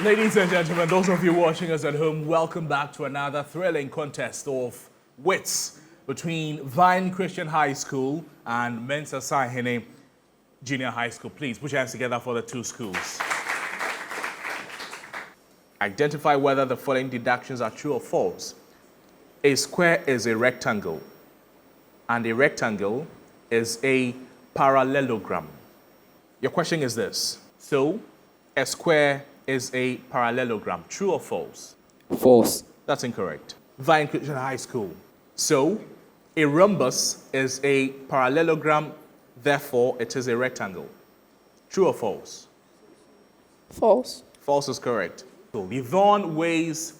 Ladies and gentlemen, those of you watching us at home, welcome back to another thrilling contest of wits between Vine Christian High School and Mensa Sahene Junior High School. Please put your hands together for the two schools. Identify whether the following deductions are true or false. A square is a rectangle, and a rectangle is a parallelogram. Your question is this. So, a square is a parallelogram. True or false? False. That's incorrect. Vine Christian High School. So, a rhombus is a parallelogram, therefore it is a rectangle. True or false? False. False is correct. So, Yvonne weighs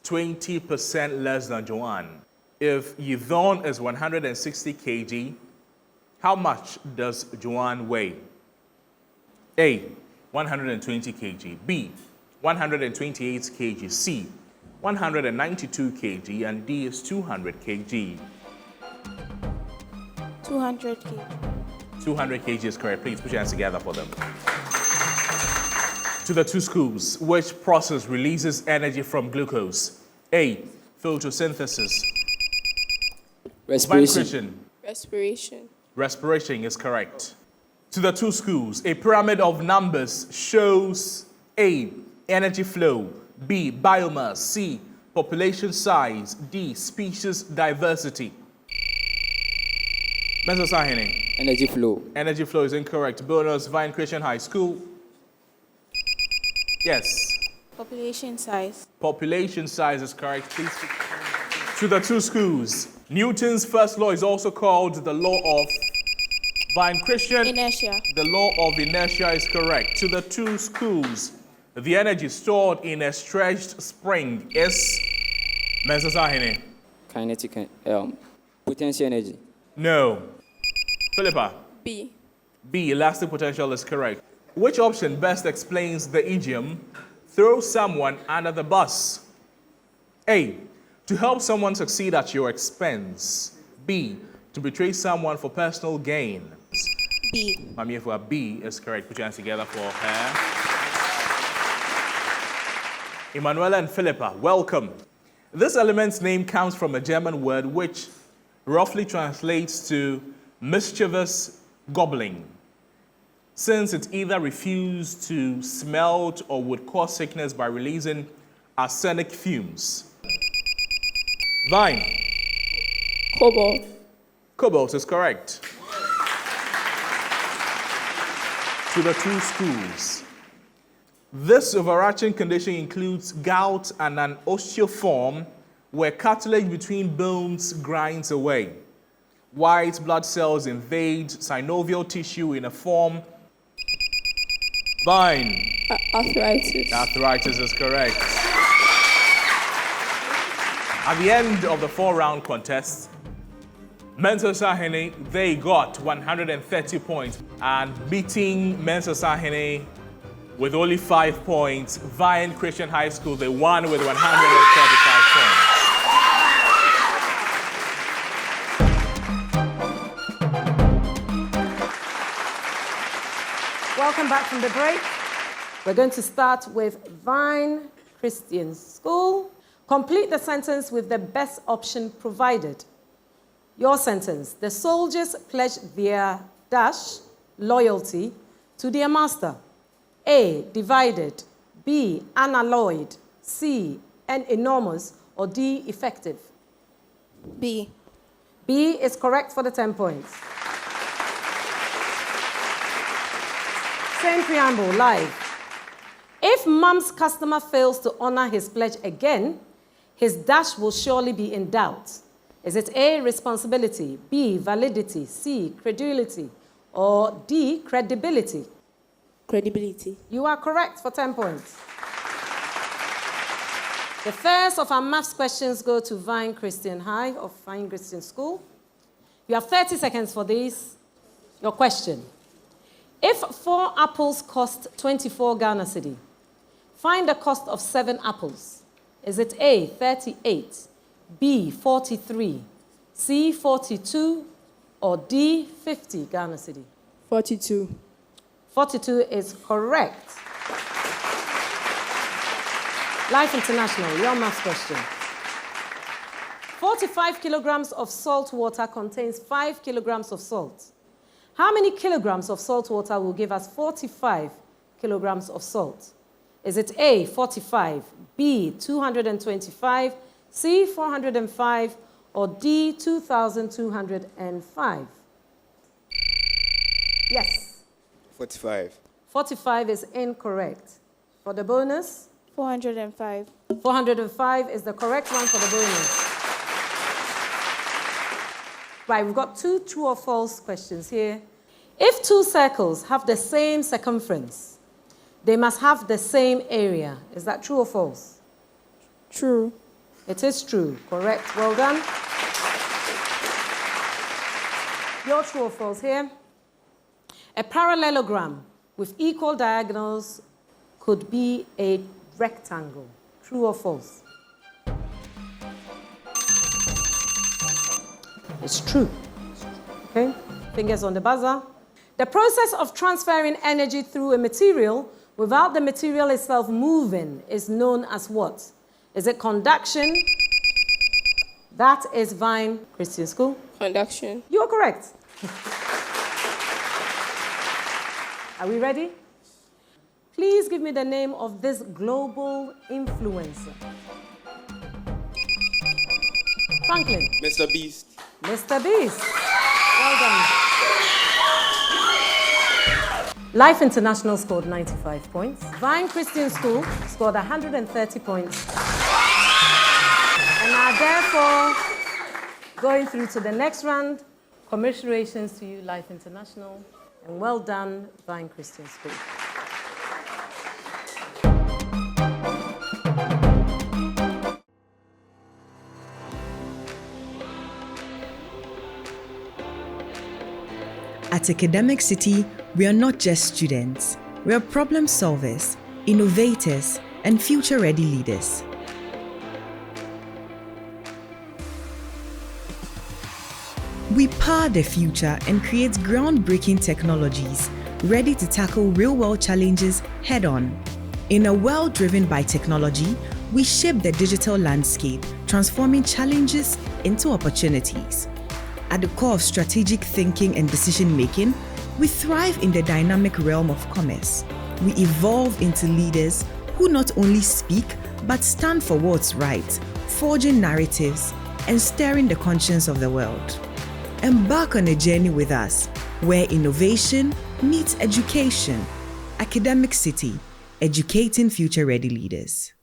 20% less than Joanne. If Yvonne is 160 kg, how much does Joanne weigh? A, 120 kg. B, 128 kg. C, 192 kg. And D is 200 kg. 200 kg. 200 kg is correct. Please put your hands together for them. To the two schools, which process releases energy from glucose? A, photosynthesis. Respiration. Respiration. Respiration is correct. To the two schools, a pyramid of numbers shows A, energy flow, B, biomass, C, population size, D, species diversity. Mensa Sahene. Energy flow. Energy flow is incorrect. Bonus, Vine Christian High School. Yes. Population size. Population size is correct. Please. To the two schools, Newton's first law is also called the law of Vine Christian. Inertia. The law of inertia is correct. To the two schools, the energy stored in a stretched spring is Mensa Sahene. Kinetic. Potential energy. No. Philippa. B. B, elastic potential is correct. Which option best explains the idiom, throw someone under the bus? A, to help someone succeed at your expense. B, to betray someone for personal gain. B. Mami Efua, B is correct. Put your hands together for her. Emanuela and Philippa, welcome. This element's name comes from a German word which roughly translates to mischievous gobbling, since it either refused to smelt or would cause sickness by releasing arsenic fumes. Vine. Cobalt. Cobalt is correct. To the two schools. This overarching condition includes gout and an osteoform where cartilage between bones grinds away. White blood cells invade synovial tissue in a form. Vine. Arthritis. Arthritis is correct. At the end of the 4-round contest, Mensa Sahene, they got 130 points. And beating Mensa Sahene with only 5 points, Vine Christian High School, they won with 135 points. Welcome back from the break. We're going to start with Vine Christian School. Complete the sentence with the best option provided. Your sentence: the soldiers pledged their loyalty to their master. A, divided. B, unalloyed. C, enormous. Or D, effective. B. B is correct for the 10 points. Same preamble, live. If Mum's customer fails to honor his pledge again, his dash will surely be in doubt. Is it A, responsibility, B, validity, C, credulity, or D, credibility? Credibility. You are correct for 10 points. The first of our maths questions go to Vine Christian High or Vine Christian School. You have 30 seconds for these. Your question: if 4 apples cost 24 Ghana cedi, find the cost of 7 apples. Is it A, 38, B, 43, C, 42, or D, 50 Ghana cedi? 42. 42 is correct. Life International, your math question. 45 kilograms of salt water contains 5 kilograms of salt. How many kilograms of salt water will give us 45 kilograms of salt? Is it A, 45, B, 225, C, 405, or D, 2,205? Yes. 45. 45 is incorrect. For the bonus, 405. 405 is the correct one for the bonus. Right, we've got 2 true or false questions here. If 2 circles have the same circumference, they must have the same area. Is that true or false? True. It is true. Correct. Well done. Your true or false here. A parallelogram with equal diagonals could be a rectangle. True or false? It's true. Okay? Fingers on the buzzer. The process of transferring energy through a material without the material itself moving is known as what? Is it conduction? That is Vine Christian School. Conduction. You are correct. Are we ready? Please give me the name of this global influencer. Franklin. Mr. Beast. Mr. Beast. Well done. Life International scored 95 points. Vine Christian School scored 130 points. And are therefore going through to the next round. Commiserations to you, Life International. And well done, Vine Christian School. At Academic City, we are not just students. We are problem solvers, innovators, and future-ready leaders. We power the future and create groundbreaking technologies ready to tackle real-world challenges head-on. In a world driven by technology, we shape the digital landscape, transforming challenges into opportunities. At the core of strategic thinking and decision-making, we thrive in the dynamic realm of commerce. We evolve into leaders who not only speak, but stand for what's right, forging narratives and stirring the conscience of the world. Embark on a journey with us, where innovation meets education. Academic City, educating future-ready leaders.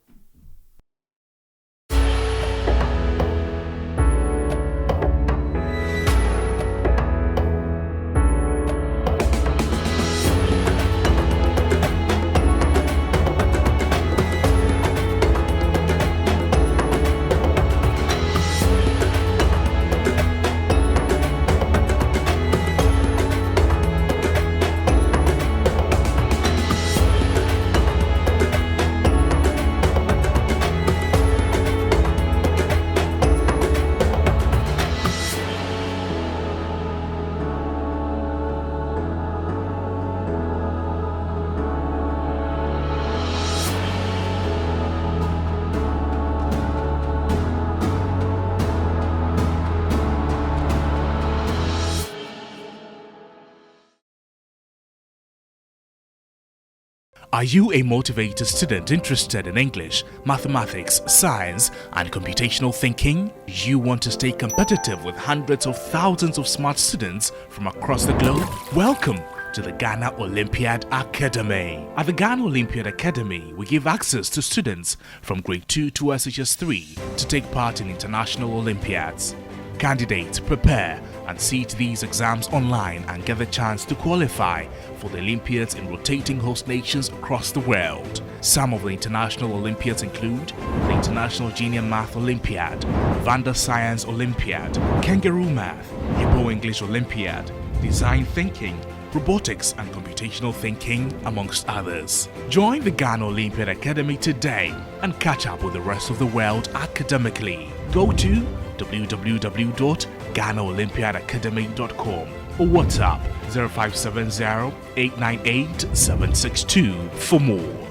Are you a motivated student interested in English, mathematics, science, and computational thinking? You want to stay competitive with hundreds of thousands of smart students from across the globe? Welcome to the Ghana Olympiad Academy. At the Ghana Olympiad Academy, we give access to students from grade 2 to SHS 3 to take part in international Olympiads. Candidates prepare and sit these exams online and get the chance to qualify for the Olympiads in rotating host nations across the world. Some of the international Olympiads include the International Junior Math Olympiad, Vanda Science Olympiad, Kangaroo Math, Igbo English Olympiad, Design Thinking, Robotics and Computational Thinking, amongst others. Join the Ghana Olympiad Academy today and catch up with the rest of the world academically. Go to www.GhanaOlympiadAcademy.com or WhatsApp 0570-898-762 for more.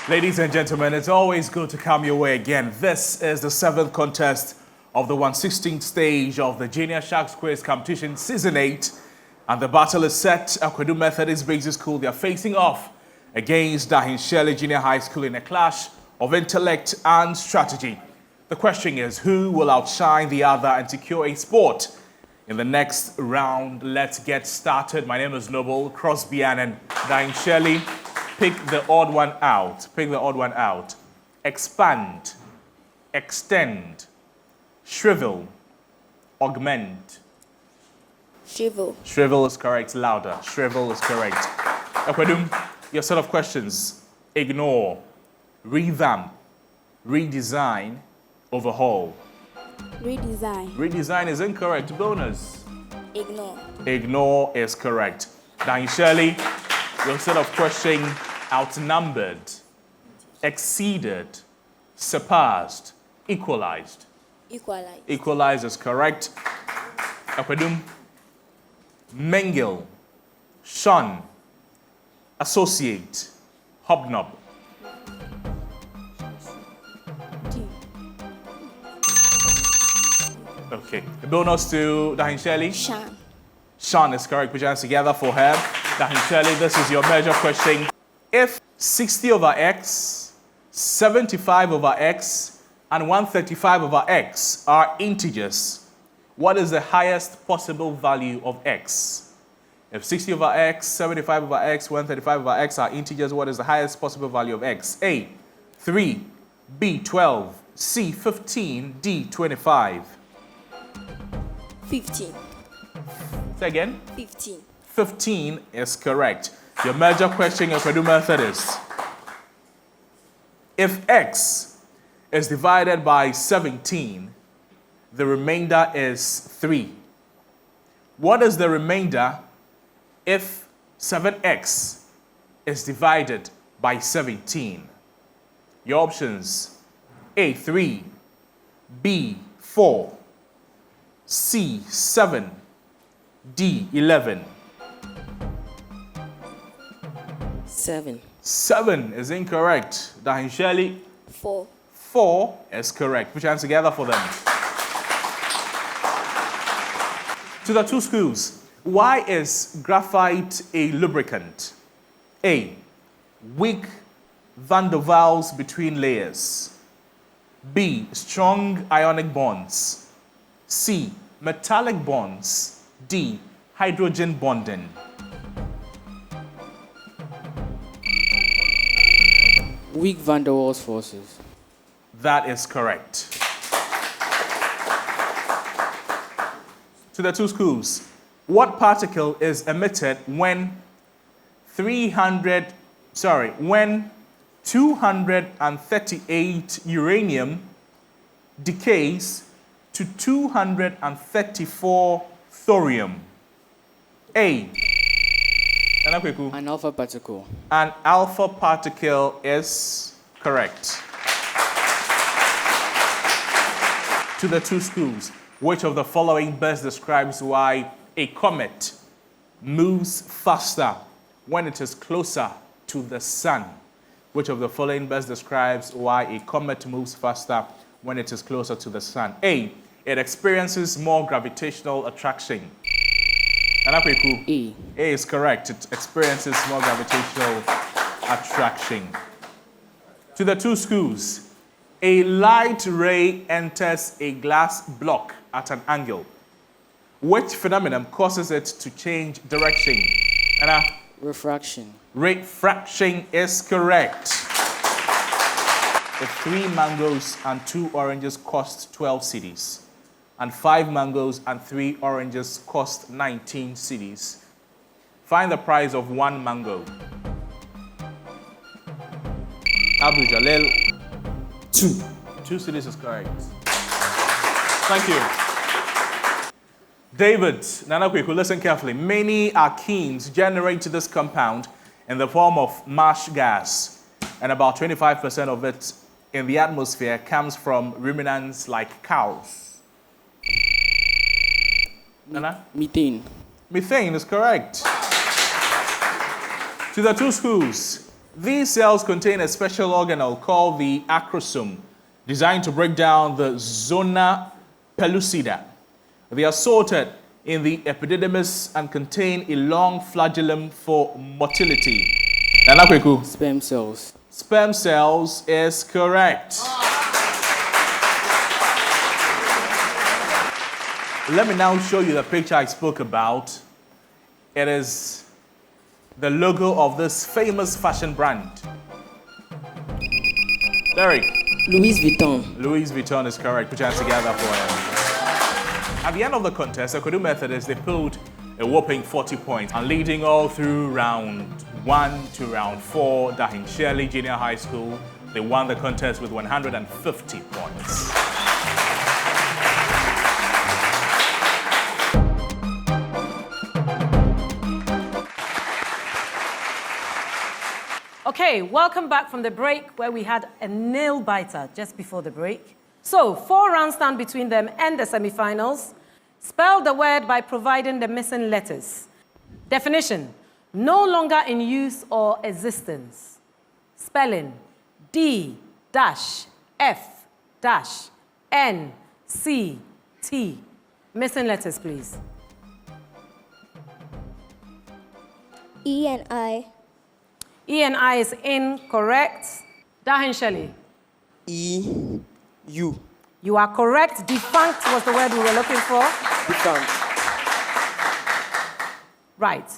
Ladies and gentlemen, it's always good to come your way again. This is the 7th contest of the 116th stage of the Junior Sharks Quiz Competition Season 8. And the battle is set. Akwadu Methodist Basic School, they are facing off against Dahin Shirley Junior High School in a clash of intellect and strategy. The question is, who will outshine the other and secure a spot in the next round? Let's get started. My name is Noble Crosby and Dahin Shirley. Pick the odd one out. Pick the odd one out. Expand, extend, shrivel, augment. Shrivel. Shrivel is correct. Louder. Shrivel is correct. Akwadum, your set of questions. Ignore, revamp, redesign, overhaul. Redesign. Redesign is incorrect. Bonus. Ignore. Ignore is correct. Dahin Shirley, your set of questions. Outnumbered, exceeded, surpassed, equalized. Equalize. Equalize is correct. Akwadum, mingle, shun, associate, hobnob. D. Okay. A bonus to Dahin Shirley. Shun. Shun is correct. Put your hands together for her. Dahin Shirley, this is your major question. If 60 over x, 75 over x, and 135 over x are integers, what is the highest possible value of x? If 60 over x, 75 over x, 135 over x are integers, what is the highest possible value of x? A, 3, B, 12, C, 15, D, 25. 15. Say again. 15. 15 is correct. Your major question in Akwadu Methodist. If x is divided by 17, the remainder is 3. What is the remainder if 7x is divided by 17? Your options: A, 3, B, 4, C, 7, D, 11. 7. 7 is incorrect. Dahin Shirley, 4. 4 is correct. Put your hands together for them. To the two schools, why is graphite a lubricant? A, weak van der Waals between layers. B, strong ionic bonds. C, metallic bonds. D, hydrogen bonding. Weak van der Waals forces. That is correct. To the two schools, what particle is emitted when 238 uranium decays to 234 thorium? A, Nana Kweku. An alpha particle. An alpha particle is correct. To the two schools, which of the following best describes why a comet moves faster when it is closer to the sun? Which of the following best describes why a comet moves faster when it is closer to the sun? A, it experiences more gravitational attraction. Nana Kweku. A. A is correct. It experiences more gravitational attraction. To the two schools, a light ray enters a glass block at an angle. Which phenomenon causes it to change direction? Anna? Refraction. Refraction is correct. If 3 mangoes and 2 oranges cost 12 cedis, and 5 mangoes and 3 oranges cost 19 cedis, find the price of 1 mango. Abdul Jalil. 2. 2 cedis is correct. Thank you. David, Nana Kweku, listen carefully. Many alkenes generate this compound in the form of marsh gas, and about 25% of it in the atmosphere comes from ruminants like cows. Nana? Methane. Methane is correct. To the two schools, These cells contain a special organelle called the acrosome, designed to break down the zona pellucida. They are sorted in the epididymis and contain a long flagellum for motility. Nana Kweku. Sperm cells. Sperm cells is correct. Let me now show you the picture I spoke about. It is the logo of this famous fashion brand. Derek. Louis Vuitton. Louis Vuitton is correct. Put your hands together for him. At the end of the contest, the Kodu Methodists, they pulled a whopping 40 points. And leading all through round 1 to round 4, Dahin Shirley Junior High School, they won the contest with 150 points. Okay, welcome back from the break where we had a nail-biter just before the break. So, 4 rounds stand between them and the semi-finals. Spell the word by providing the missing letters. Definition: no longer in use or existence. Spelling: D dash F dash N C T. Missing letters, please. E and I. E and I is incorrect. Dahin Shelley. E, U. You are correct. Defunct was the word we were looking for. Defunct. Right.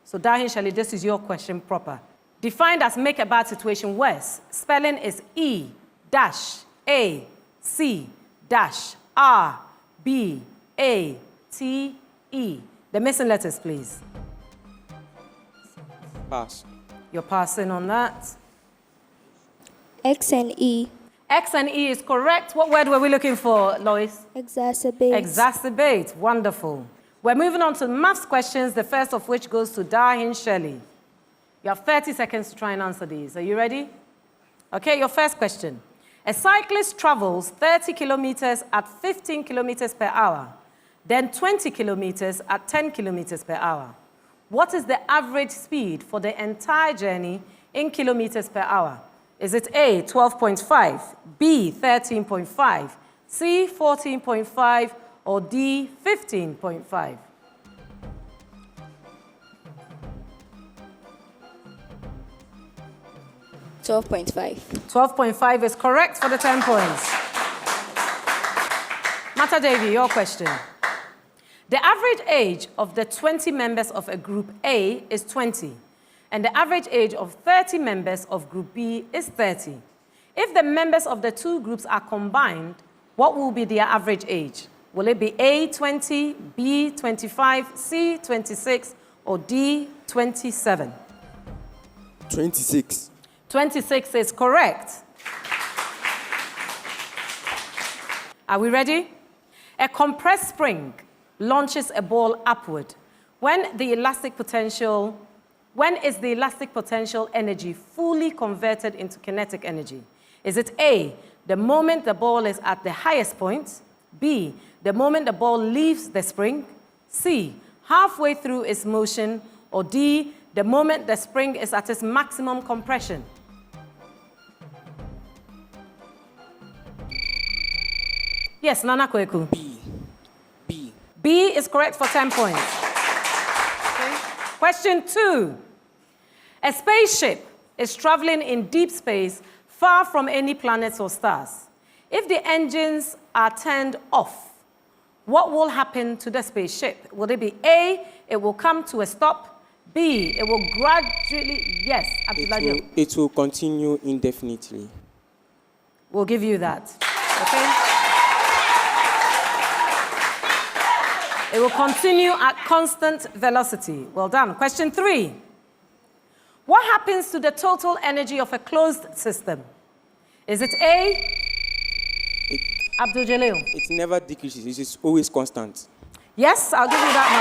So Dahin Shelley, this is your question proper. Defined as make a bad situation worse. Spelling is E dash A C dash R B A T E. The missing letters, please. Pass. You're passing on that. X and E. X and E is correct. What word were we looking for, Lois? Exacerbate. Exacerbate. Wonderful. We're moving on to maths questions, the first of which goes to Dahin Shelley. You have 30 seconds to try and answer these. Are you ready? Okay, your first question. A cyclist travels 30 kilometers at 15 kilometers per hour, then 20 kilometers at 10 kilometers per hour. What is the average speed for the entire journey in kilometers per hour? Is it A, 12.5, B, 13.5, C, 14.5, or D, 15.5? $12.5. 12.5 is correct for the 10 points. Mata Devi, your question. The average age of the 20 members of a group A is 20, and the average age of 30 members of group B is 30. If the members of the two groups are combined, what will be their average age? Will it be A, 20, B, 25, C, 26, or D, 27? 26. 26 is correct. Are we ready? A compressed spring launches a ball upward. When is the elastic potential energy fully converted into kinetic energy? Is it A, the moment the ball is at the highest point, B, the moment the ball leaves the spring, C, halfway through its motion, or D, the moment the spring is at its maximum compression? Yes, Nana Kweku. B. B is correct for 10 points. Okay. Question 2. A spaceship is traveling in deep space far from any planets or stars. If the engines are turned off, what will happen to the spaceship? Will it be A, it will come to a stop, B, it will gradually, yes, Abdullah. It will continue indefinitely. We'll give you that, okay? It will continue at constant velocity. Well done. Question 3. What happens to the total energy of a closed system? Is it A, Abdul Jalil? It never decreases. It is always constant. Yes, I'll give you that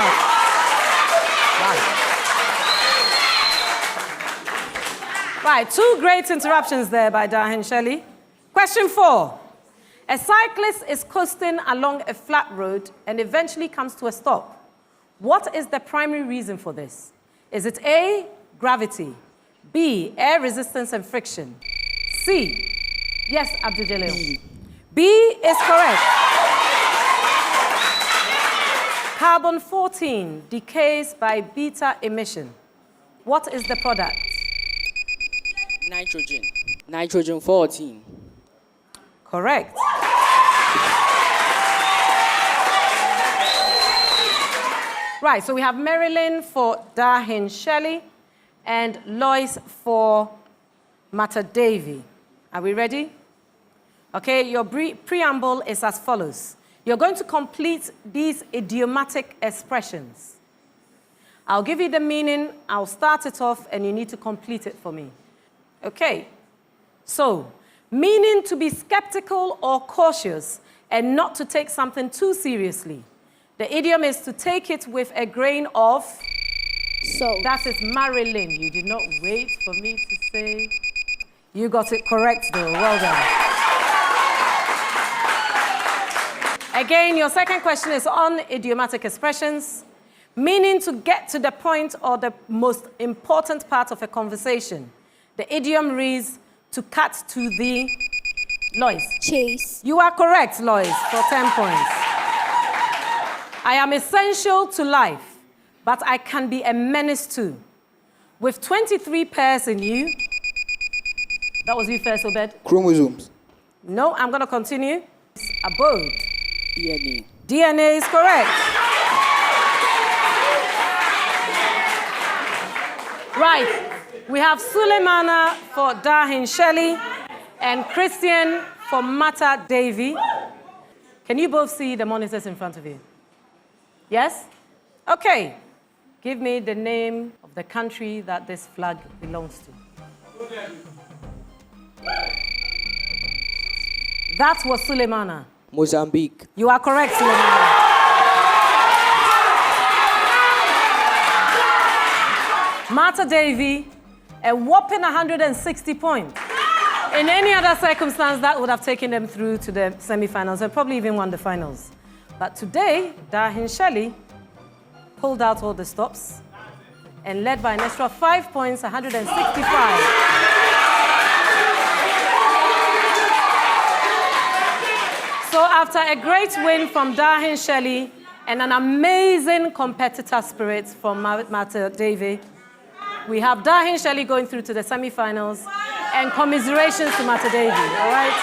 now. Right, 2 great interruptions there by Dahin Shelley. Question 4. A cyclist is coasting along a flat road and eventually comes to a stop. What is the primary reason for this? Is it A, gravity, B, air resistance and friction. C, yes, Abdul Jalil. B is correct. Carbon-14 decays by beta emission. What is the product? Nitrogen. Nitrogen 14. Correct. Right, so we have Marilyn for Dahin Shelley and Lois for Mata Devi. Are we ready? Okay, your preamble is as follows. You're going to complete these idiomatic expressions. I'll give you the meaning, I'll start it off, and you need to complete it for me. Okay, so, meaning to be skeptical or cautious and not to take something too seriously. The idiom is to take it with a grain of Salt. That is Marilyn. You did not wait for me to say. You got it correct, though. Well done. Again, your second question is on idiomatic expressions, meaning to get to the point or the most important part of a conversation. The idiom reads, to cut to the... Lois. Chase. You are correct, Lois, for 10 points. I am essential to life, but I can be a menace too. With 23 pairs in you... That was you first, Obed? Chromosomes. No, I'm going to continue. Abode. DNA. DNA is correct. Right. We have Suleimana for Dahin Shelley and Christian for Mata Devi. Can you both see the monitors in front of you? Yes? Okay. Give me the name of the country that this flag belongs to. That was Suleimana. Mozambique. You are correct, Suleimana. Mata Devi, a whopping 160 points. In any other circumstance, that would have taken them through to the semi-finals and probably even won the finals. But today, Dahin Shelley pulled out all the stops and led by an extra 5 points, 165. So after a great win from Dahin Shelley and an amazing competitor spirit from Mata Devi, we have Dahin Shelley going through to the semi-finals and commiserations to Mata Devi, all right?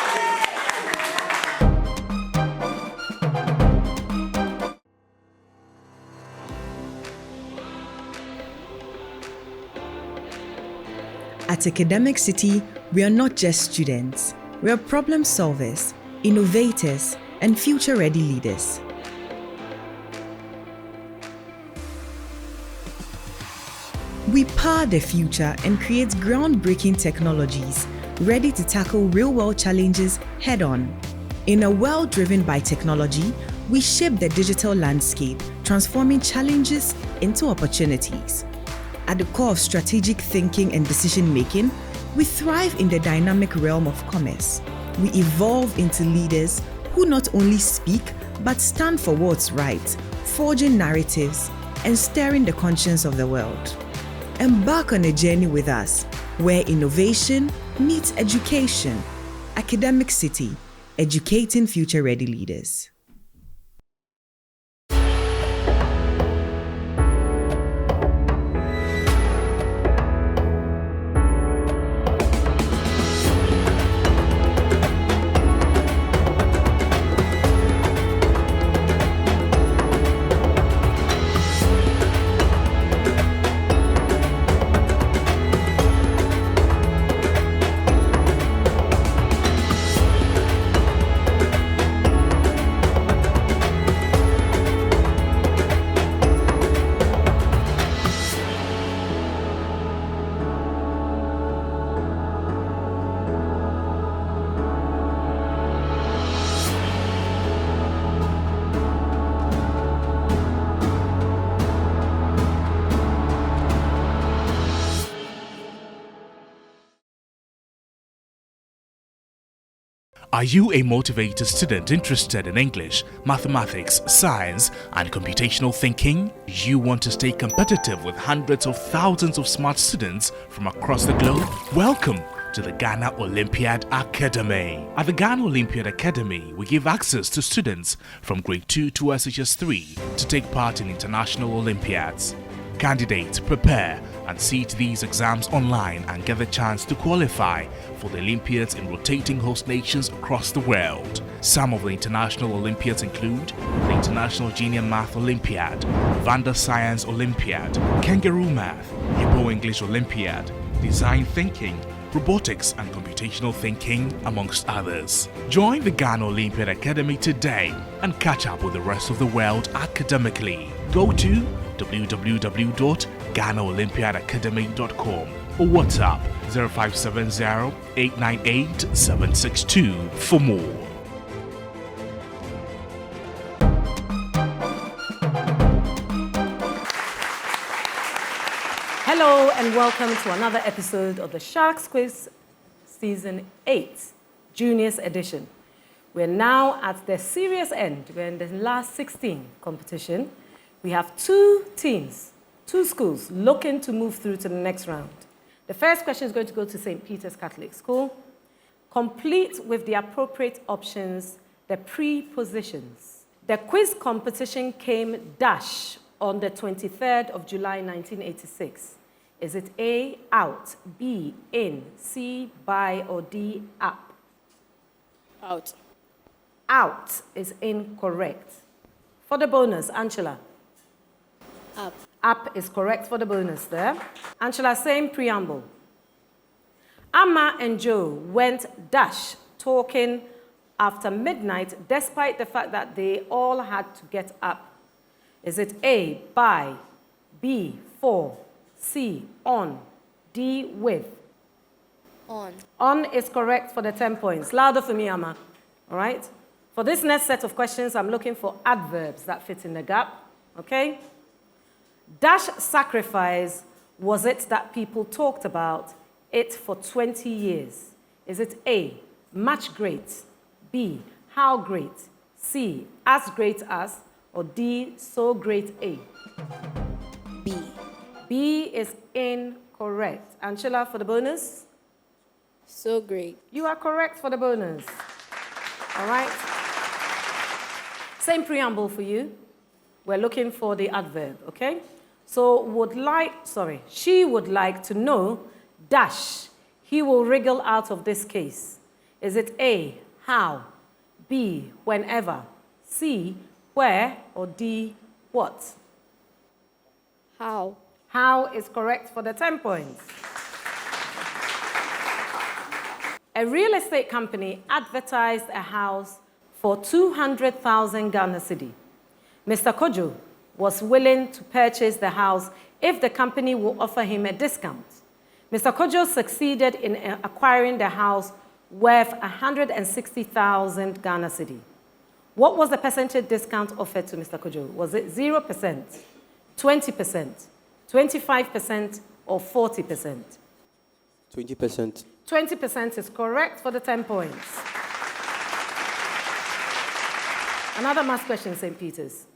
At Academic City, we are not just students. We are problem solvers, innovators, and future-ready leaders. We power the future and create groundbreaking technologies ready to tackle real-world challenges head-on. In a world driven by technology, we shape the digital landscape, transforming challenges into opportunities. At the core of strategic thinking and decision-making, we thrive in the dynamic realm of commerce. We evolve into leaders who not only speak, but stand for what's right, forging narratives and stirring the conscience of the world. Embark on a journey with us, where innovation meets education. Academic City, educating future-ready leaders. Are you a motivated student interested in English, mathematics, science, and computational thinking? You want to stay competitive with hundreds of thousands of smart students from across the globe? Welcome to the Ghana Olympiad Academy. At the Ghana Olympiad Academy, we give access to students from grade 2 to SHS 3 to take part in international Olympiads. Candidates prepare and sit these exams online and get the chance to qualify for the Olympiads in rotating host nations across the world. Some of the international Olympiads include the International Junior Math Olympiad, Vanda Science Olympiad, Kangaroo Math, Igbo English Olympiad, Design Thinking, Robotics and Computational Thinking, amongst others. Join the Ghana Olympiad Academy today and catch up with the rest of the world academically. Go to www.ghanaolympiadacademy.com or WhatsApp 0570-898-762 for more. Hello and welcome to another episode of the Sharks Quiz Season 8, Juniors Edition. We're now at the serious end. We're in the last 16 competition. We have two teams, two schools looking to move through to the next round. The first question is going to go to St. Peter's Catholic School. Complete with the appropriate options the prepositions. The quiz competition came dash on the 23rd of July 1986. Is it A, out, B, in, C, by, or D, up? Out. Out is incorrect. For the bonus, Angela. Up. Up is correct for the bonus there. Angela, same preamble. Amma and Joe went dash talking after midnight despite the fact that they all had to get up. Is it A, by, B, for, C, on, D, with? On. On is correct for the 10 points. Louder for me, Amma. All right? For this next set of questions, I'm looking for adverbs that fit in the gap. Okay? Dash sacrifice was it that people talked about it for 20 years? Is it A, much great, B, how great, C, as great as, or D, so great A? B. B is incorrect. Angela, for the bonus? So great. You are correct for the bonus. All right? Same preamble for you. We're looking for the adverb, okay? So she would like to know, dash, he will wriggle out of this case. Is it A, how, B, whenever, C, where, or D, what? How? How is correct for the 10 points. A real estate company advertised a house for 200,000 Ghana cedi. Mr. Kojo was willing to purchase the house if the company will offer him a discount. Mr. Kojo succeeded in acquiring the house worth 160,000 Ghana cedi. What was the percentage discount offered to Mr. Kojo? Was it 0%, 20%, 25%, or 40%? 20%. 20% is correct for the 10 points. Another math question, St. Peter's.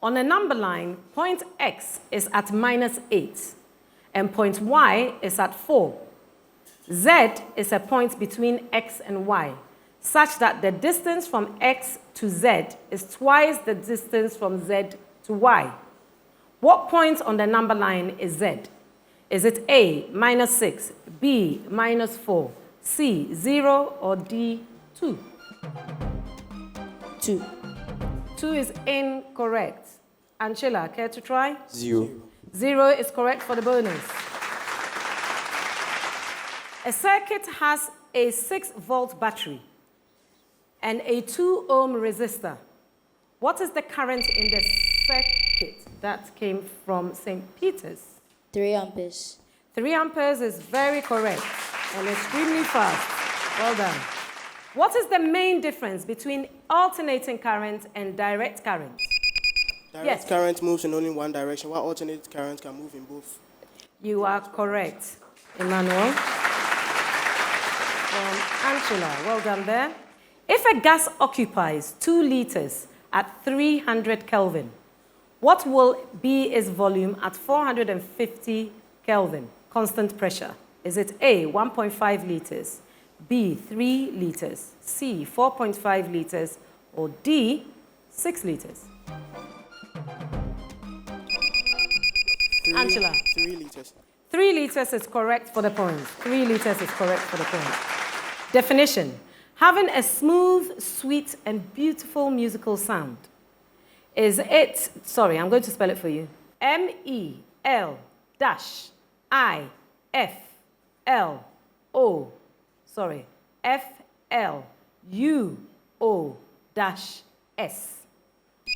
On a number line, point X is at -8, and point Y is at 4. Z is a point between X and Y, such that the distance from X to Z is twice the distance from Z to Y. What point on the number line is Z? Is it A, -6, B, -4, C, 0, or D, 2? 2. 2 is incorrect. Angela, care to try? 0. 0 is correct for the bonus. A circuit has a 6-volt battery and a 2-ohm resistor. What is the current in the circuit? That came from St. Peter's. 3 amperes. 3 amperes is very correct and extremely fast. Well done. What is the main difference between alternating current and direct current? Direct current moves in only one direction, while alternating current can move in both. You are correct, Emmanuel. Angela, well done there. If a gas occupies 2 liters at 300 Kelvin, what will be its volume at 450 Kelvin, constant pressure? Is it A, 1.5 liters, B, 3 liters, C, 4.5 liters, or D, 6 liters? Angela. 3 liters. 3 liters is correct for the point. 3 liters is correct for the point. Definition. Having a smooth, sweet, and beautiful musical sound. Is it, sorry, I'm going to spell it for you. F-L-U-O-S.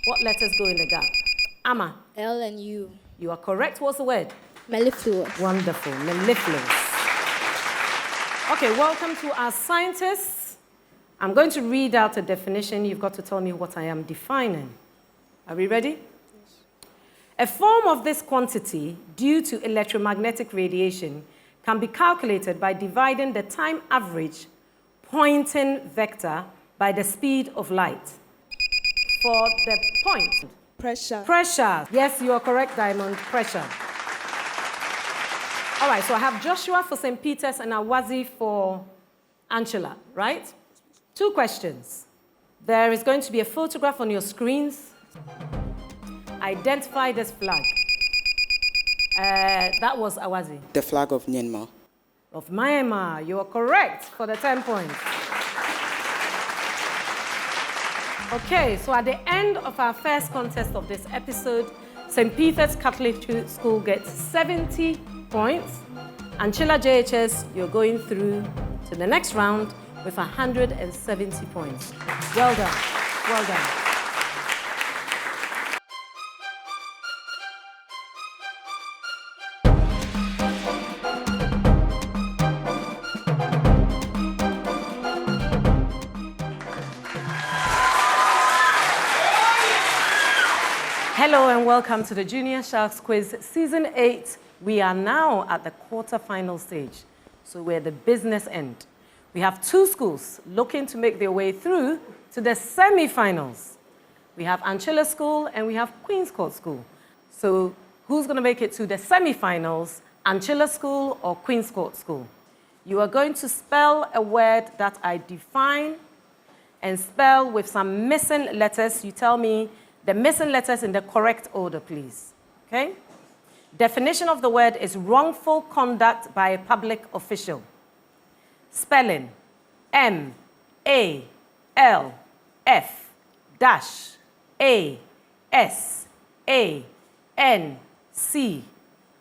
What letters go in the gap? Amma, L and U. you are correct. What's the word? Mellifluous. Wonderful. Mellifluous. Okay, welcome to our scientists. I'm going to read out a definition. You've got to tell me what I am defining. Are we ready? Yes. A form of this quantity due to electromagnetic radiation can be calculated by dividing the time average Poynting vector by the speed of light. For the point. Pressure. Pressure. Yes, you are correct, Diamond. Pressure. All right, so I have Joshua for St. Peter's and Awazi for Angela, right? 2 questions. There is going to be a photograph on your screens. Identify this flag. That was Awazi. The flag of Myanmar. Of Myanmar. You are correct for the 10 points. Okay, so at the end of our first contest of this episode, St. Peter's Catholic School gets 70 points. Anchilla JHS, you're going through to the next round with 170 points. Well done. Well done. Hello and welcome to the Junior Sharks Quiz Season 8. We are now at the quarter-final stage, so we're at the business end. We have 2 schools looking to make their way through to the semi-finals. We have Anchilla School and we have Queen's Court School. So who's going to make it to the semi-finals, Anchilla School or Queen's Court School? You are going to spell a word that I define and spell with some missing letters. You tell me the missing letters in the correct order, please. Okay? Definition of the word is wrongful conduct by a public official. Spelling, M-A-L-F-A-S-A-N-C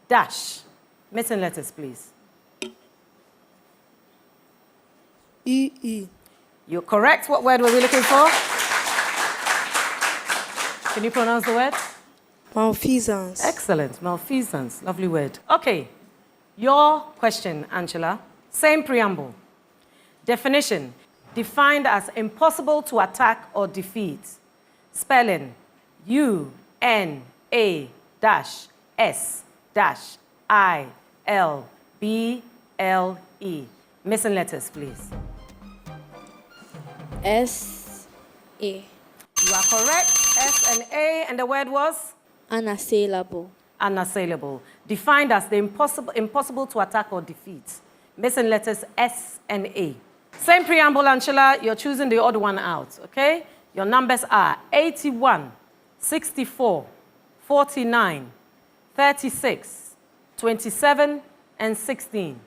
dash. Missing letters, please. E-E. You're correct. What word were we looking for? Can you pronounce the word? Malfeasance. Excellent. Malfeasance. Lovely word. Okay. Your question, Angela. Same preamble. Definition. Defined as impossible to attack or defeat. Spelling. U-N-A-S-I-L-B-L-E. Missing letters, please. S-A. You are correct. S and A, and the word was? Unassailable. Unassailable. Defined as the impossible to attack or defeat. Missing letters S and A. Same preamble, Angela. You're choosing the odd one out, okay? Your numbers are 81, 64, 49, 36, 27, and 16.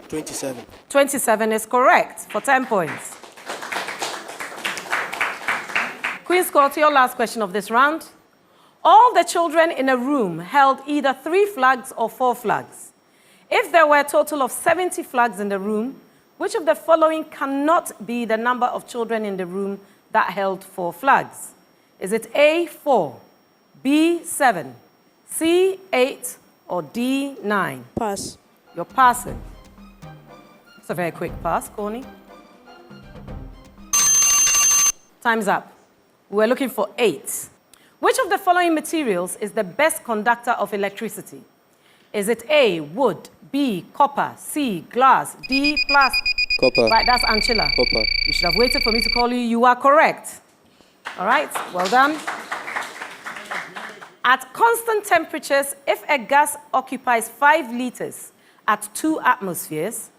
27. 27 is correct for 10 points. Queen's Court, your last question of this round. All the children in a room held either 3 flags or 4 flags. If there were a total of 70 flags in the room, which of the following cannot be the number of children in the room that held 4 flags? Is it A, 4, B, 7, C, 8, or D, 9? Pass. You're passing. It's a very quick pass, Connie. Time's up. We're looking for 8. Which of the following materials is the best conductor of electricity? Is it A, wood, B, copper, C, glass, D, plastic? Copper. Right, that's Anchilla. Copper. You should have waited for me to call you. You are correct. All right, well done. At constant temperatures, if a gas occupies 5 liters at 2 atmospheres,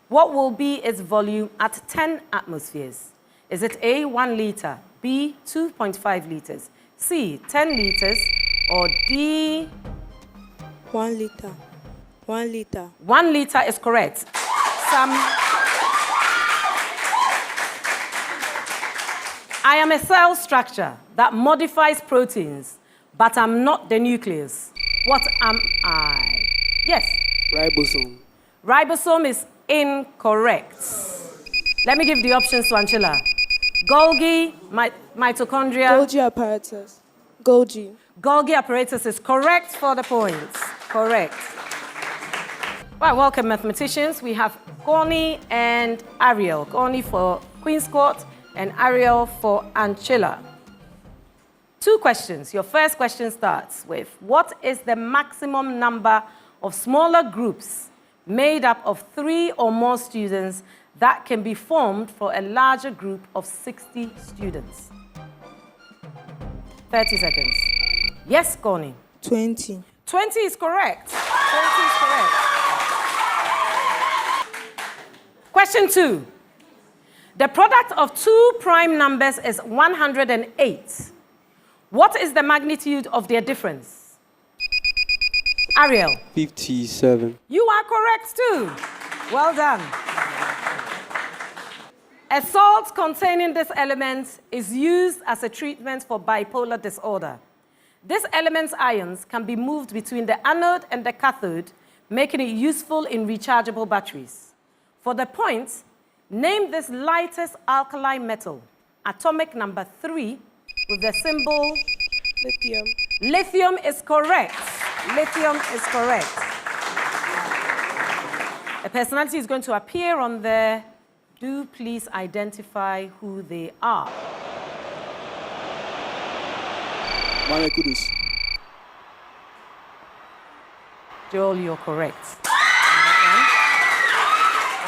what will be its volume at 10 atmospheres? Is it A, 1 liter, B, 2.5 liters, C, 10 liters, or D? 1 liter. 1 liter. 1 liter is correct. I am a cell structure that modifies proteins, but I'm not the nucleus. What am I? Yes? Ribosome. Ribosome is incorrect. Let me give the options to Anchilla. Golgi, mitochondria. Golgi apparatus. Golgi. Golgi apparatus is correct for the points. Correct. Right, welcome mathematicians. We have Connie and Ariel. Connie for Queen's Court and Ariel for Anchilla. 2 questions. Your first question starts with, what is the maximum number of smaller groups made up of 3 or more students that can be formed for a larger group of 60 students? 30 seconds. Yes, Connie. 20. 20 is correct. 20 is correct. Question 2. The product of 2 prime numbers is 108. What is the magnitude of their difference? Ariel. 57. You are correct too. Well done. A salt containing this element is used as a treatment for bipolar disorder. This element's ions can be moved between the anode and the cathode, making it useful in rechargeable batteries. For the point, name this lightest alkali metal, atomic number 3, with the symbol Lithium. lithium is correct. Lithium is correct. A personality is going to appear on there. Do please identify who they are. Mame Kudus. Joel, you're correct.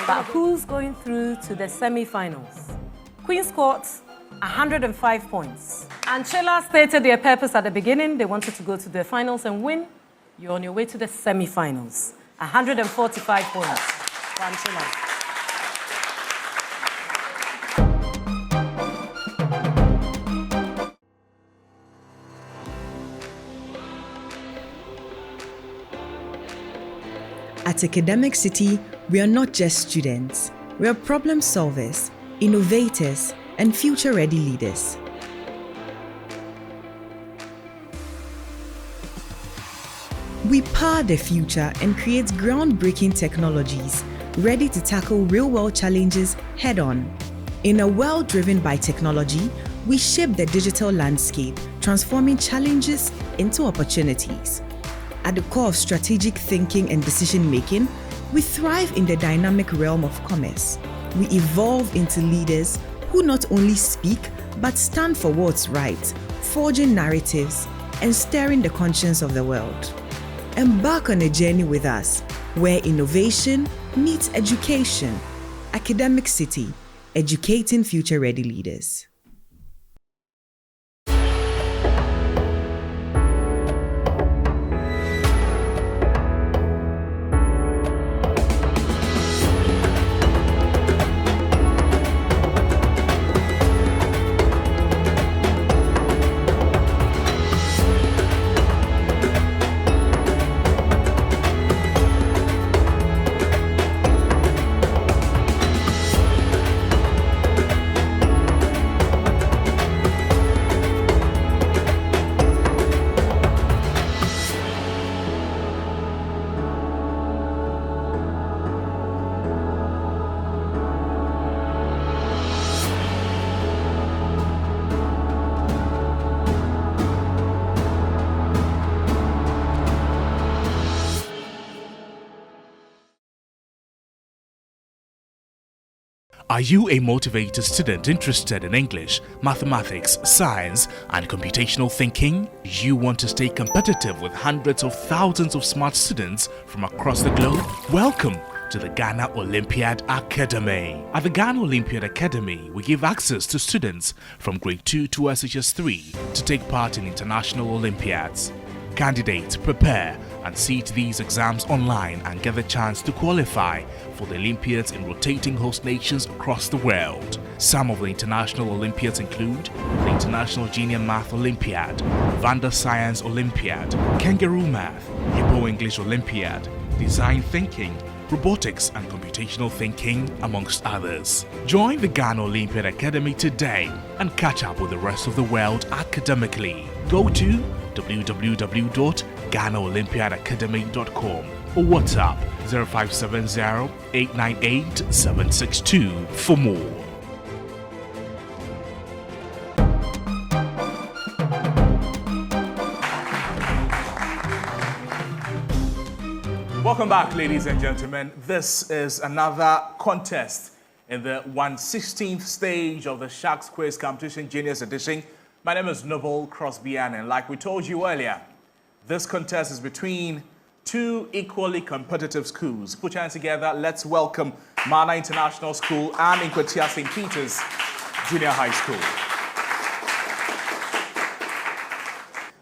But who's going through to the semi-finals? Queen's Court, 105 points. Anchilla stated their purpose at the beginning. They wanted to go to the finals and win. You're on your way to the semi-finals. 145 points for Anchilla. At Academic City, we are not just students. We are problem solvers, innovators, and future-ready leaders. We power the future and create groundbreaking technologies ready to tackle real-world challenges head-on. In a world driven by technology, we shape the digital landscape, transforming challenges into opportunities. At the core of strategic thinking and decision-making, we thrive in the dynamic realm of commerce. We evolve into leaders who not only speak, but stand for what's right, forging narratives and stirring the conscience of the world. Embark on a journey with us, where innovation meets education. Academic City, educating future-ready leaders. Are you a motivated student interested in English, mathematics, science, and computational thinking? You want to stay competitive with hundreds of thousands of smart students from across the globe? Welcome to the Ghana Olympiad Academy. At the Ghana Olympiad Academy, we give access to students from grade 2 to SHS 3 to take part in international Olympiads. Candidates prepare and sit these exams online and get the chance to qualify for the Olympiads in rotating host nations across the world. Some of the international Olympiads include the International Junior Math Olympiad, Vanda Science Olympiad, Kangaroo Math, Igbo English Olympiad, Design Thinking, Robotics and Computational Thinking, amongst others. Join the Ghana Olympiad Academy today and catch up with the rest of the world academically. Go to www.ghanaolympiadacademy.com or WhatsApp 0570-898-762 for more. Welcome back, ladies and gentlemen. This is another contest in the 116th stage of the Sharks Quiz Competition Genius Edition. My name is Noble Crosby-Ann, and like we told you earlier, this contest is between two equally competitive schools. Put your hands together. Let's welcome Mana International School and Nkwatia St. Peter's Junior High School.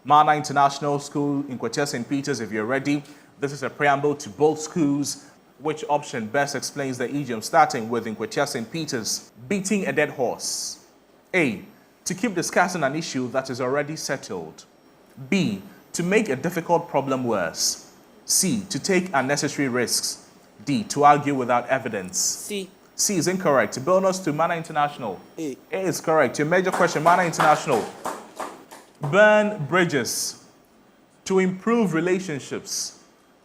Mana International School, Nkwatia St. Peter's, if you're ready. This is a preamble to both schools. Which option best explains the idiom, starting with Nkwatia St. Peter's? Beating a dead horse. A, to keep discussing an issue that is already settled. B, to make a difficult problem worse. C, to take unnecessary risks. D, to argue without evidence. C. C is incorrect. Bonus to Mana International. A. A is correct. Your major question, Mana International. Burn bridges. To improve relationships.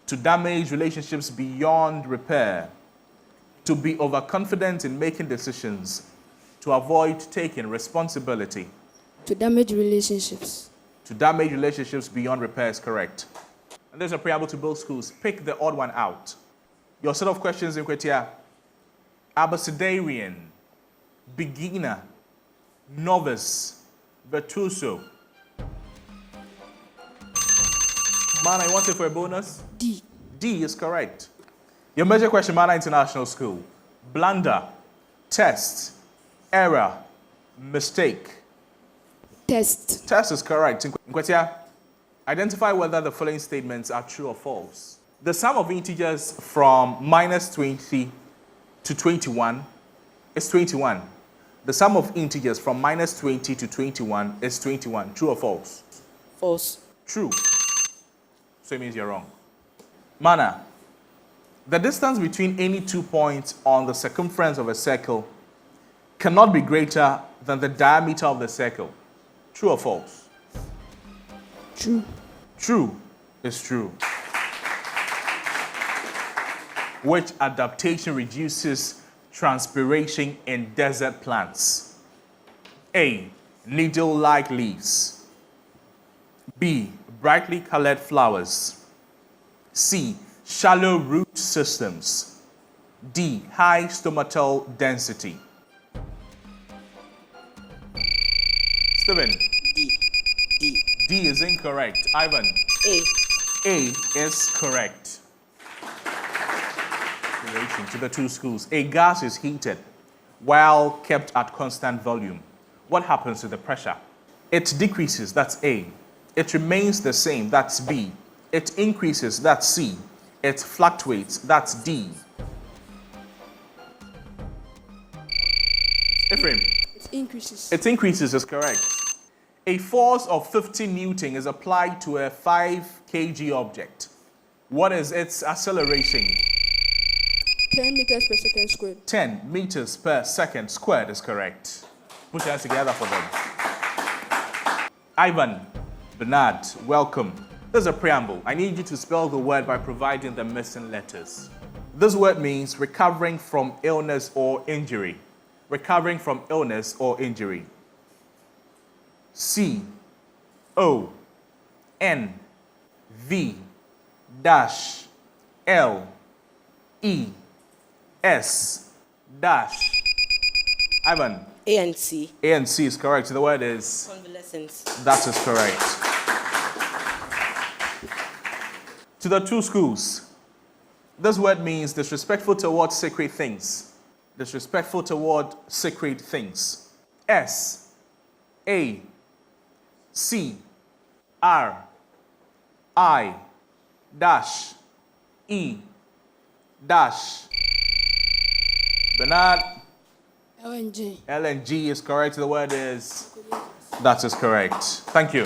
To damage relationships beyond repair. To be overconfident in making decisions. To avoid taking responsibility. To damage relationships. To damage relationships beyond repair is correct. And there's a preamble to both schools. Pick the odd one out. Your set of questions in Nkwatia: Abecedarian, beginner, novice, virtuoso. Mana, you want it for a bonus? D. D is correct. Your major question, Mana International School: blunder, test, error, mistake. Test. Test is correct. Nkwatia, identify whether the following statements are true or false. The sum of integers from minus 20 to 21 is 21. The sum of integers from minus 20 to 21 is 21. True or false? False. True. So it means you're wrong. Mana, the distance between any 2 points on the circumference of a circle cannot be greater than the diameter of the circle. True or false? True. True is true. Which adaptation reduces transpiration in desert plants? A, needle-like leaves. B, brightly colored flowers. C, shallow root systems. D, high stomatal density. Stephen. D. D. D is incorrect. Ivan. A. A is correct. Relation to the two schools. A gas is heated while kept at constant volume. What happens to the pressure? It decreases, that's A. It remains the same, that's B. It increases, that's C. It fluctuates, that's D. Ephraim. It increases. It increases is correct. A force of 50 Newton is applied to a 5 kg object. What is its acceleration? 10 meters per second squared. 10 meters per second squared is correct. Put your hands together for them. Ivan, Bernard, welcome. There's a preamble. I need you to spell the word by providing the missing letters. This word means recovering from illness or injury. Recovering from illness or injury. C O N V dash L E S dash. Ivan. A and C. A and C is correct. The word is? Convalescence. That is correct. To the two schools. This word means disrespectful toward sacred things. Disrespectful toward sacred things. S, A, C, R, I, dash, E, dash. Bernard, LNG. L and G is correct. The word is, that is correct. Thank you.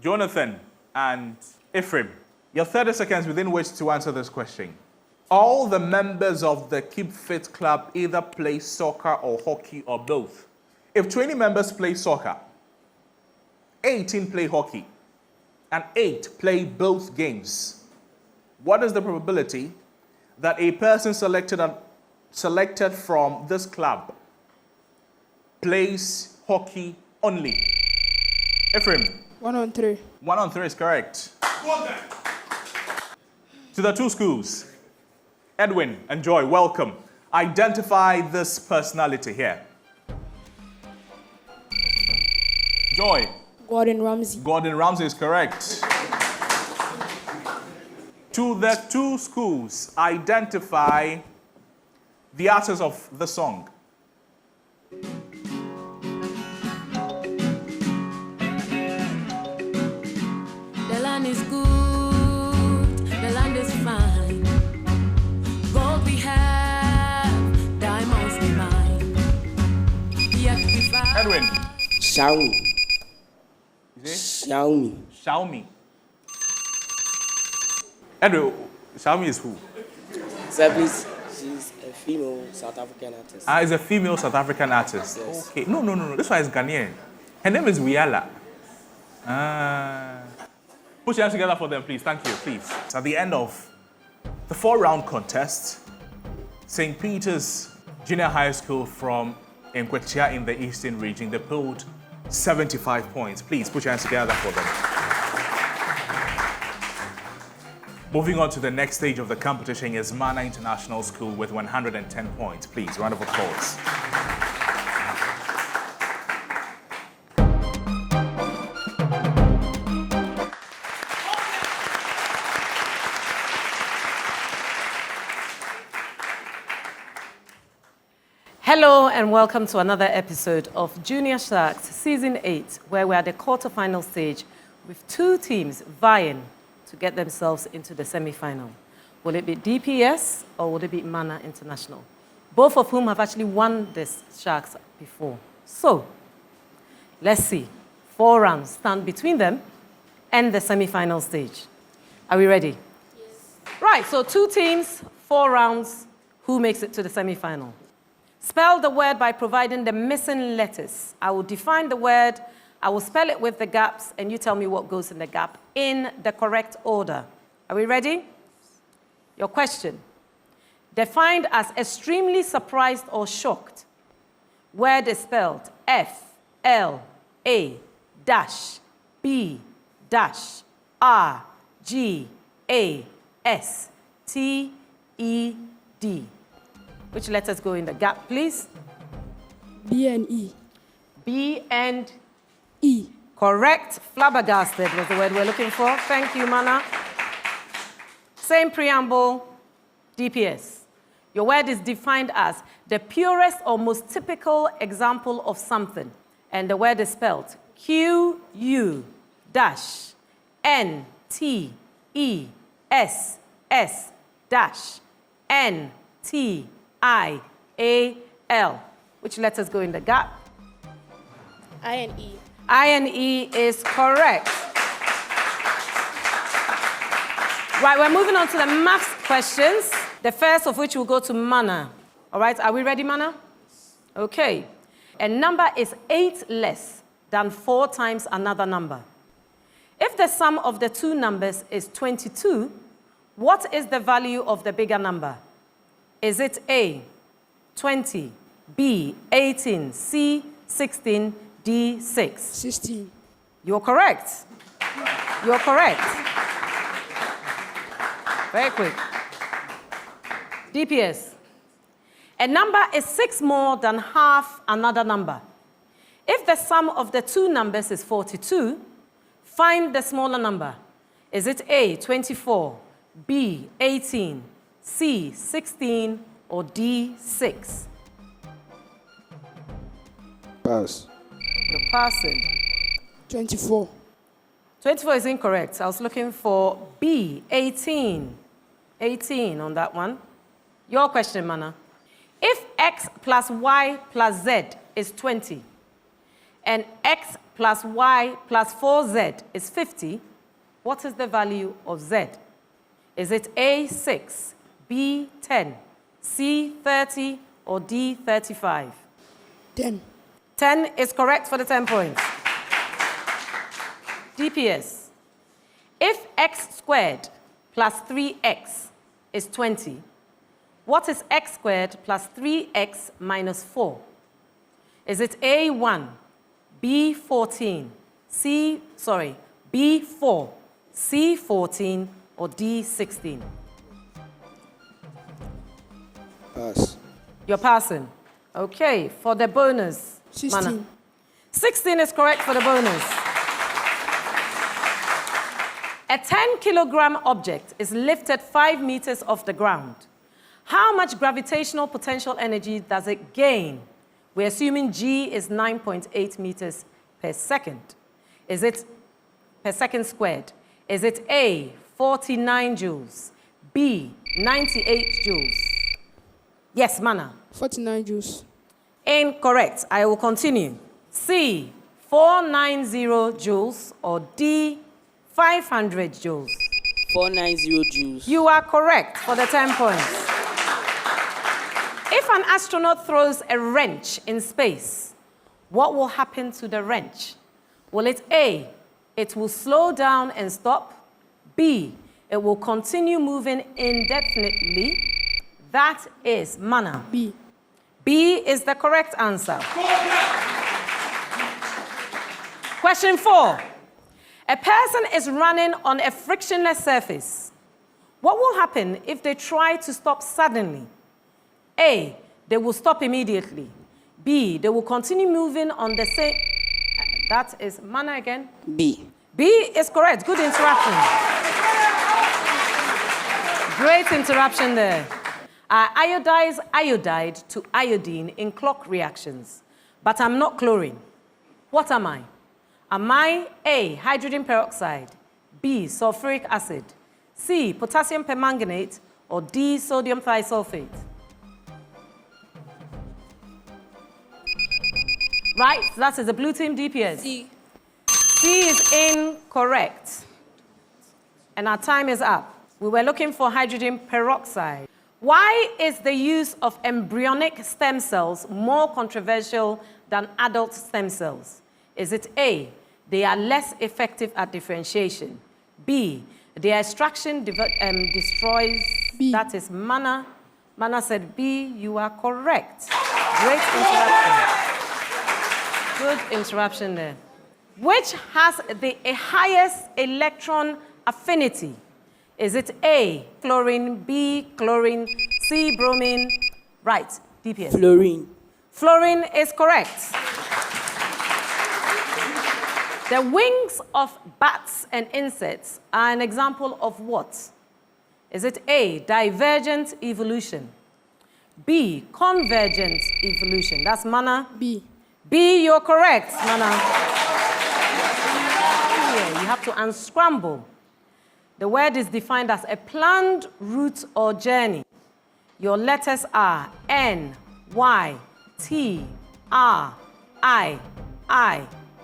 Jonathan and Ephraim, you have 30 seconds within which to answer this question. All the members of the Keep Fit Club either play soccer or hockey or both. If 20 members play soccer, 18 play hockey, and 8 play both games, what is the probability that a person selected from this club plays hockey only? Ephraim. 1 on 3. 1 on 3 is correct. To the two schools, Edwin and Joy, welcome. Identify this personality here. Joy. Gordon Ramsay. Gordon Ramsay is correct. To the two schools, identify the artist of the song. The land is good, the land is fine. Gold we have, diamonds we mine. Yet we find. Edwin. Xiaomi. Is it? Xiaomi. Xiaomi. Edwin, Xiaomi is who? Service. She's a female South African artist. Is a female South African artist. Yes. Okay. No. This one is Ghanaian. Her name is Wiala. Put your hands together for them, please. Thank you, please. So at the end of the 4-round contest, St. Peter's Junior High School from Nkwetia in the Eastern Region, they pulled 75 points. Please put your hands together for them. Moving on to the next stage of the competition is Mana International School with 110 points. Please, round of applause. Hello and welcome to another episode of Junior Sharks Season 8, where we're at the quarter-final stage with 2 teams vying to get themselves into the semi-final. Will it be DPS or will it be Mana International? Both of whom have actually won this Sharks before. So, let's see. 4 rounds stand between them and the semi-final stage. Are we ready? Yes. Right, so 2 teams, 4 rounds. Who makes it to the semi-final? Spell the word by providing the missing letters. I will define the word, I will spell it with the gaps, and you tell me what goes in the gap in the correct order. Are we ready? Your question. Defined as extremely surprised or shocked. Word is spelled F-L-A-B-R-G-A-S-T-E-D. Which letters go in the gap, please? B and E. B and E. Correct. Flabbergasted was the word we're looking for. Thank you, Mana. Same preamble, DPS. Your word is defined as the purest or most typical example of something. And the word is spelled Q-U-N-T-E-S-S-N-T-I-A-L. Which letters go in the gap? I and E. I and E is correct. Right, we're moving on to the maths questions. The first of which will go to Mana. All right, are we ready, Mana? Okay. A number is 8 less than 4 times another number. If the sum of the 2 numbers is 22, what is the value of the bigger number? Is it A, 20, B, 18, C, 16, D, 6? 16. You're correct. You're correct. Very quick. DPS. A number is 6 more than half another number. If the sum of the two numbers is 42, find the smaller number. Is it A, 24, B, 18, C, 16, or D, 6? Pass. You're passing. 24. 24 is incorrect. I was looking for B, 18. 18 on that one. Your question, Mana. If x plus y plus z is 20, and x plus y plus 4z is 50, what is the value of z? Is it A, 6, B, 10, C, 30, or D, 35? 10. 10 is correct for the 10 points. DPS. If x squared plus 3x is 20, what is x squared plus 3x minus 4? Is it A1, B14, B4, C14, or D16? Pass. You're passing. Okay, for the bonus. 16. Mana. 16 is correct for the bonus. A 10-kilogram object is lifted 5 meters off the ground. How much gravitational potential energy does it gain? We're assuming G is 9.8 meters per second. Is it per second squared? Is it A, 49 joules, B, 98 joules? Yes, Mana. 49 joules. Incorrect. I will continue. C, 490 joules, or D, 500 joules. 490 joules. You are correct for the 10 points. If an astronaut throws a wrench in space, what will happen to the wrench? Will it A, it will slow down and stop? B, it will continue moving indefinitely? That is Mana. B. B is the correct answer. Question 4. A person is running on a frictionless surface. What will happen if they try to stop suddenly? A, they will stop immediately. B, they will continue moving on the same... That is Mana again. B. B is correct. Good interruption. Great interruption there. I iodize iodide to iodine in clock reactions, but I'm not chlorine. What am I? Am I A, hydrogen peroxide, B, sulfuric acid, C, potassium permanganate, or D, sodium thiosulfate? Right, that is the blue team DPS. C. C is incorrect. And our time is up. We were looking for hydrogen peroxide. Why is the use of embryonic stem cells more controversial than adult stem cells? Is it A, they are less effective at differentiation? B, their extraction destroys... B. That is Mana. Mana said B. You are correct. Great interruption. Good interruption there. Which has the highest electron affinity? Is it A, chlorine, B, chlorine, C, bromine? Right, DPS. Fluorine. Fluorine is correct. The wings of bats and insects are an example of what? Is it A, divergent evolution? B, convergent evolution? That's Mana. B. B, you're correct, Mana. Here, you have to unscramble. The word is defined as a planned route or journey. Your letters are N, Y, T, R, I,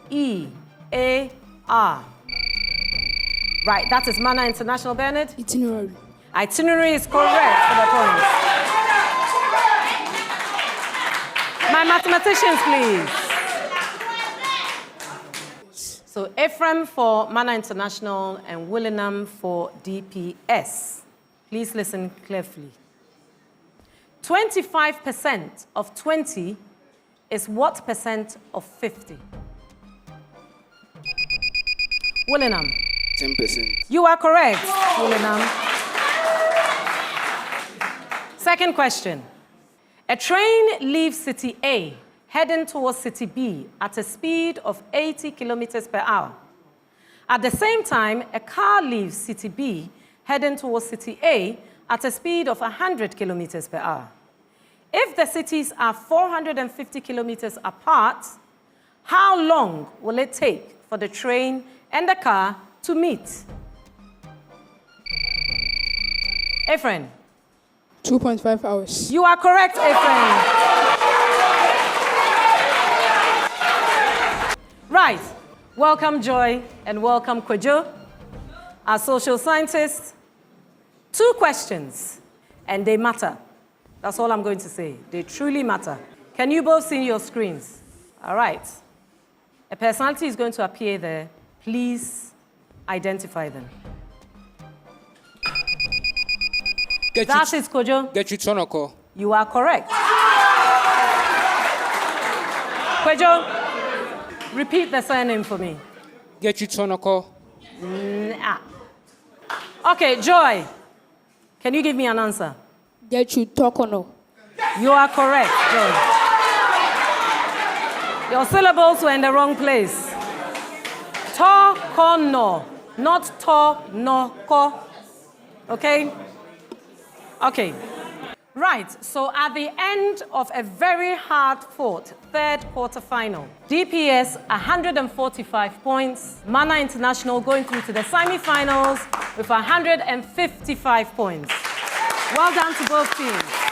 E, A, R. Right, that is Mana International, Bernard. Itinerary. Itinerary is correct for the points. My mathematicians, please. So Ephraim for Mana International and Willingham for DPS. Please listen carefully. 25% of 20 is what percent of 50? Willingham. 10%. You are correct, Willingham. Second question. A train leaves city A heading towards City B at a speed of 80 kilometers per hour. At the same time, a car leaves City B heading towards City A at a speed of 100 kilometers per hour. If the cities are 450 kilometers apart, how long will it take for the train and the car to meet? Ephraim. 2.5 hours. You are correct, Ephraim. Right. Welcome, Joy, and welcome, Kwejo, our social scientists. 2 questions, and they matter. That's all I'm going to say. They truly matter. Can you both see your screens? All right. A personality is going to appear there. Please identify them. That is Kojo. Gertrude Tonoko. You are correct. Kojo, repeat the surname for me. Gertrude Tonoko. Okay, Joy. Can you give me an answer? Gertrude Tokono. You are correct, Joy. Your syllables were in the wrong place. Tokono, not to-no-ko. Okay? Okay. Right, so at the end of a very hard-fought third quarterfinal, DPS 145 points, Mana International going through to the semi-finals with 155 points. Well done to both teams.